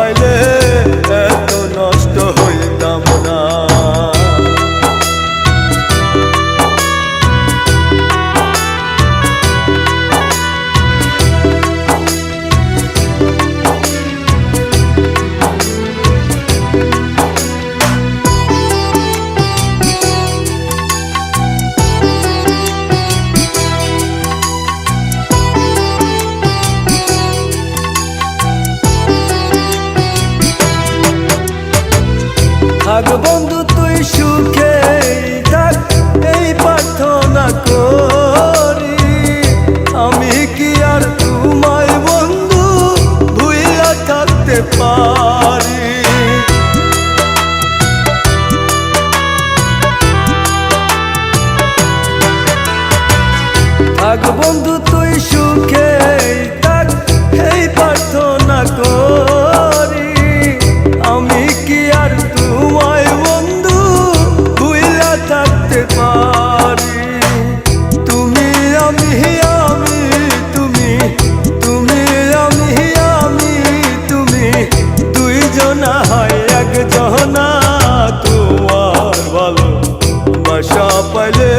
পাইলে এত নষ্ট হইতাম না। থাক বন্ধু তুই সুখে থাক, এই প্রার্থনা করি। আমি কি আর তোমায় বন্ধু ভুইলা থাকতে পারি? থাক বন্ধু তুই সুখে থাক, এই প্রার্থনা করি। আমি কি আর তোমায় বন্ধু ভুইলা থাকতে পারি? তুমি আমি আমি তুমি, তুমি আমি আমি তুমি, দুইজনা হয় একজনা। তোমার ভালো বাসা পাইলে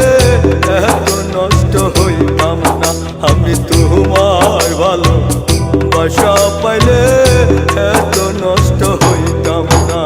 এত নষ্ট হইতাম না। আমি তোমার ভালো বাসা পাইলে এত নষ্ট হইতাম না।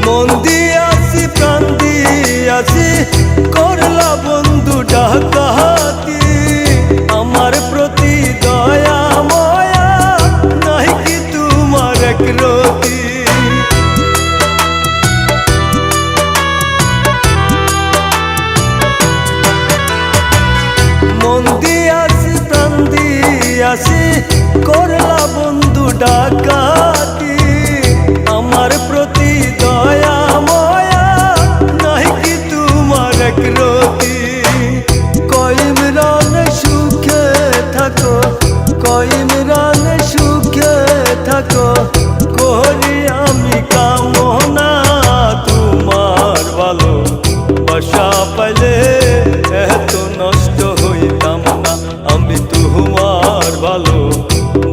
মন দিয়াছি প্রাণ দিয়াছি, করলা বন্ধু ডাকাতি। আমার প্রতি দয়া ময়া নাই কি তোমার একরতি? মন দিয়াছি প্রাণ দিয়াছি, করলা বন্ধু ডাকাতি। আমার প্রতি দয়া ময়া নাই কি তোমার একরতি? কইমরান সুখে থাকো, কইমরান সুখে থাকো, করি আমি কামনা। তোমার ভালো বাসা পাইলে এত নষ্ট হইতাম না। আমি তোমার ভালো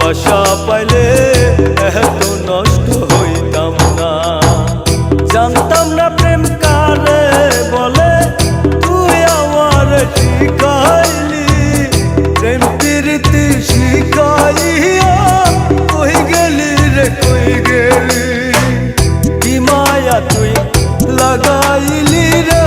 বাসা পাইলে এত নষ্ট হইতাম না। জানতাম না প্রেম কারে বলে, তুই আমার শিখাইলি। প্রেম প্রীতি শিখাইয়া কই গেলি রে কই গেলি? কি মায়া তুই লাগাইলি রে